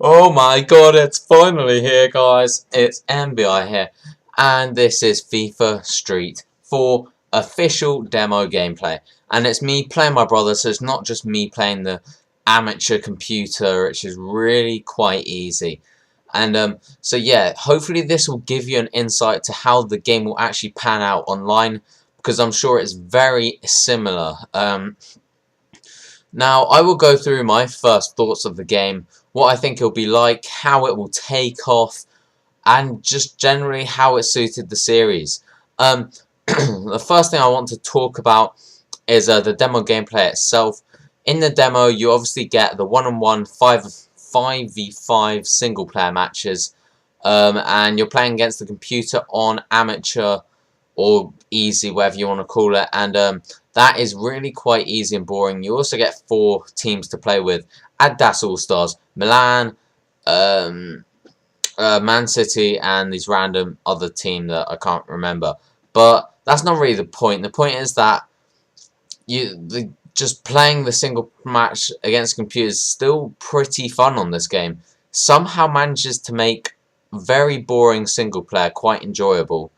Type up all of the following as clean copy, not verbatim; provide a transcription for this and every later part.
Oh my god, it's finally here, guys. It's enbeei here, and this is FIFA Street for official demo gameplay. And it's me playing my brother, so it's not just me playing the amateur computer, which is really quite easy. And so yeah, hopefully this will give you an insight to how the game will actually pan out online, because I'm sure it's very similar. Now, I will go through my first thoughts of the game, what I think it'll be like, how it will take off, and just generally how it suited the series. The first thing I want to talk about is the demo gameplay itself. In the demo, you obviously get the 1-on-1 5v5 single player matches, and you're playing against the computer on amateur or easy, whatever you want to call it, and that is really quite easy and boring. You also get 4 teams to play with. Adidas All-Stars, Milan, Man City, and these random other team that I can't remember. But that's not really the point. The point is that just playing the single match against computers is still pretty fun on this game. Somehow manages to make very boring single player quite enjoyable.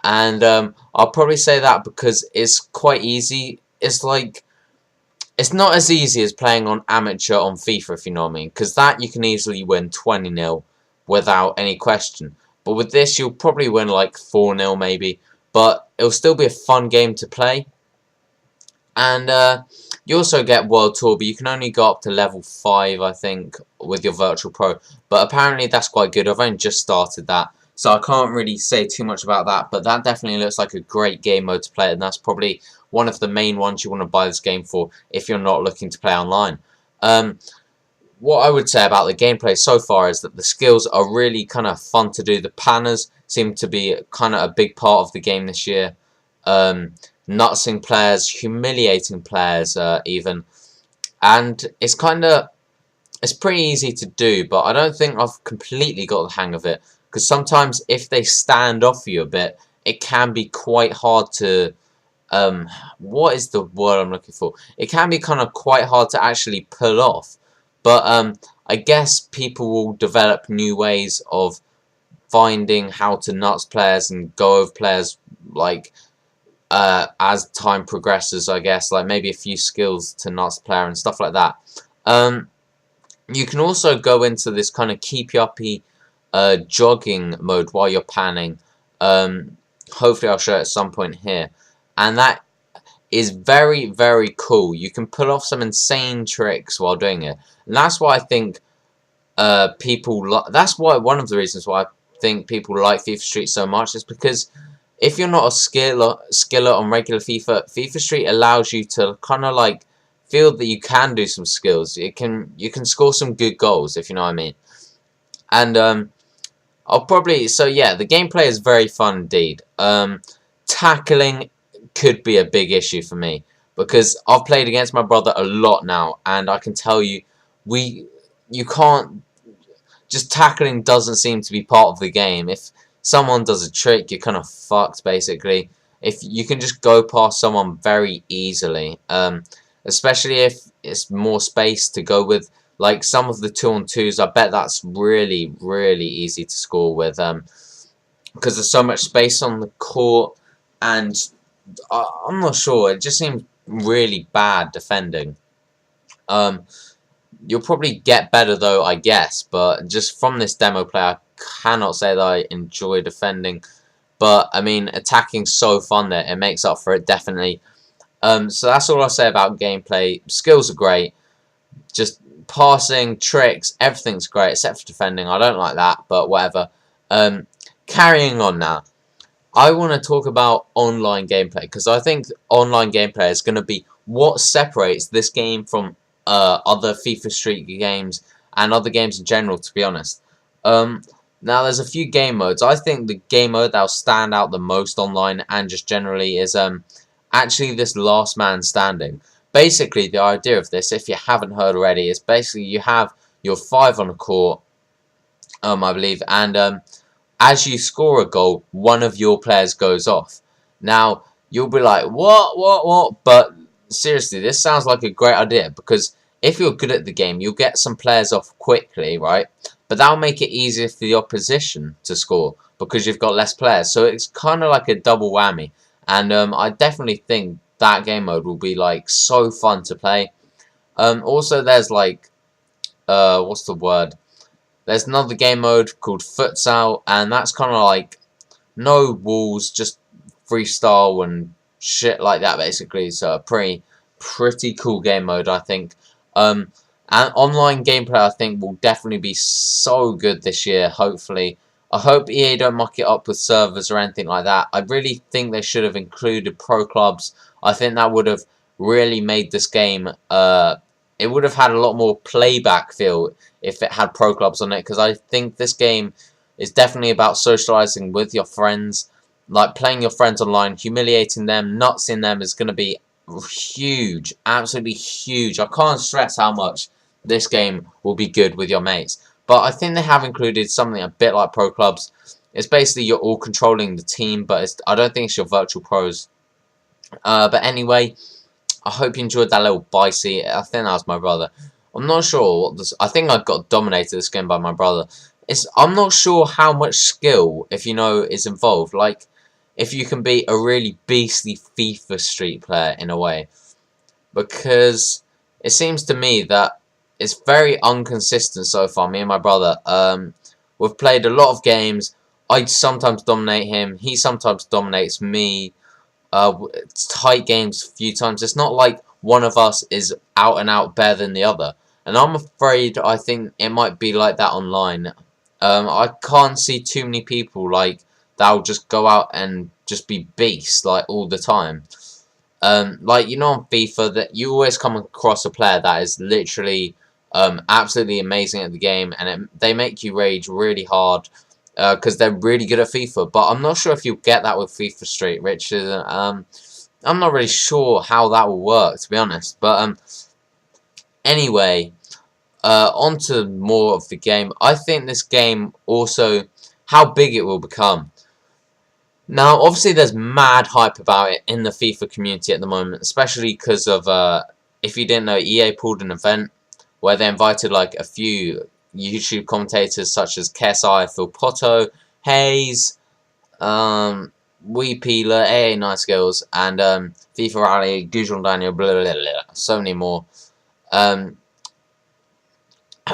And I'll probably say that because it's quite easy. It's not as easy as playing on amateur on FIFA, if you know what I mean. Because that you can easily win 20-0 without any question. But with this, you'll probably win like 4-0 maybe. But it'll still be a fun game to play. And you also get World Tour, but you can only go up to level 5, I think, with your Virtual Pro. But apparently that's quite good. I've only just started that, so I can't really say too much about that. But that definitely looks like a great game mode to play, and that's probably one of the main ones you want to buy this game for if you're not looking to play online. What I would say about the gameplay so far is that the skills are really kind of fun to do. The planners seem to be kind of a big part of the game this year. Nutsing players, humiliating players even, and it's pretty easy to do, but I don't think I've completely got the hang of it, because sometimes if they stand off you a bit, it can be quite hard to what is the word I'm looking for? It can be kind of quite hard to actually pull off, but I guess people will develop new ways of finding how to nuts players and go over players, like as time progresses, I guess, like maybe a few skills to nuts player and stuff like that. You can also go into this kind of keep you uppy jogging mode while you're panning. Hopefully I'll show it at some point here, and that is very, very cool. You can pull off some insane tricks while doing it, and that's why I think that's why one of the reasons why I think people like FIFA Street so much is because if you're not a skiller on regular FIFA Street allows you to kind of like feel that you can do some skills. You can score some good goals, if you know what I mean. And so yeah, the gameplay is very fun indeed. Tackling could be a big issue for me, because I've played against my brother a lot now, and I can tell you, you can't, just tackling doesn't seem to be part of the game. If someone does a trick, you're kind of fucked, basically. If you can just go past someone very easily, especially if it's more space to go with, like some of the 2-on-2s. I bet that's really, really easy to score with, because there's so much space on the court, and I'm not sure. It just seems really bad defending. You'll probably get better though, I guess, but just from this demo play, I cannot say that I enjoy defending. But I mean, attacking so fun there, it makes up for it definitely. So that's all I'll say about gameplay. Skills are great, just passing, tricks, everything's great except for defending. I don't like that, but whatever. Carrying on now, I want to talk about online gameplay, because I think online gameplay is going to be what separates this game from other FIFA Street games and other games in general, to be honest. Now there's a few game modes. I think the game mode that'll stand out the most online and just generally is actually this last man standing. Basically, the idea of this, if you haven't heard already, is basically you have your 5 on the court, I believe, and as you score a goal, one of your players goes off. Now, you'll be like, what? But seriously, this sounds like a great idea, because if you're good at the game, you'll get some players off quickly, right? But that'll make it easier for the opposition to score because you've got less players. So it's kind of like a double whammy. And I definitely think that game mode will be like so fun to play. Also, there's like what's the word? There's another game mode called futsal, and that's kind of like no walls, just freestyle and shit like that, basically. So a pretty cool game mode, I think. And online gameplay, I think, will definitely be so good this year, hopefully. I hope EA don't muck it up with servers or anything like that. I really think they should have included pro clubs. I think that would have really made this game, it would have had a lot more playback feel if it had pro clubs on it, because I think this game is definitely about socializing with your friends, like playing your friends online, humiliating them, nutsing them is going to be huge, absolutely huge. I can't stress how much this game will be good with your mates. But I think they have included something a bit like pro clubs. It's basically you're all controlling the team, but I don't think it's your virtual pros. But anyway, I hope you enjoyed that little bicey. I think that was my brother. I'm not sure what this. I think I got dominated this game by my brother. I'm not sure how much skill, if you know, is involved. Like, if you can be a really beastly FIFA Street player in a way, because it seems to me that it's very inconsistent so far. Me and my brother, we've played a lot of games. I sometimes dominate him. He sometimes dominates me. It's tight games a few times. It's not like one of us is out and out better than the other. And I'm afraid I think it might be like that online. I can't see too many people like that'll just go out and just be beasts like all the time. Like, you know, on FIFA, that you always come across a player that is literally absolutely amazing at the game, and they make you rage really hard because they're really good at FIFA. But I'm not sure if you'll get that with FIFA Street, Richard. I'm not really sure how that will work, to be honest. But anyway, on to more of the game. I think this game also, how big it will become. Now, obviously, there's mad hype about it in the FIFA community at the moment, especially because of, if you didn't know, EA pulled an event where they invited, like, a few YouTube commentators such as KSI, Phil Potto, Hayes, Wee Peeler, AA Nice Girls, and FIFA Rally, Gujon Daniel, blah, blah, blah, blah, so many more. And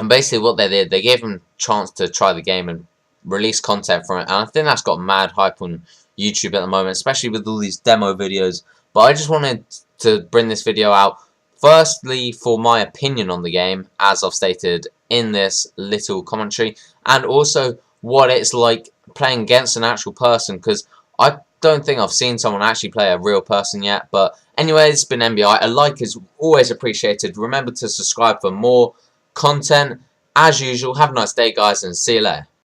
basically what they did, they gave them a chance to try the game and release content from it, and I think that's got mad hype on YouTube at the moment, especially with all these demo videos. But I just wanted to bring this video out, firstly for my opinion on the game, as I've stated in this little commentary, and also what it's like playing against an actual person, because I don't think I've seen someone actually play a real person yet. But anyway, it's been enbeei. A like is always appreciated. Remember to subscribe for more content. As usual, have a nice day, guys, and see you later.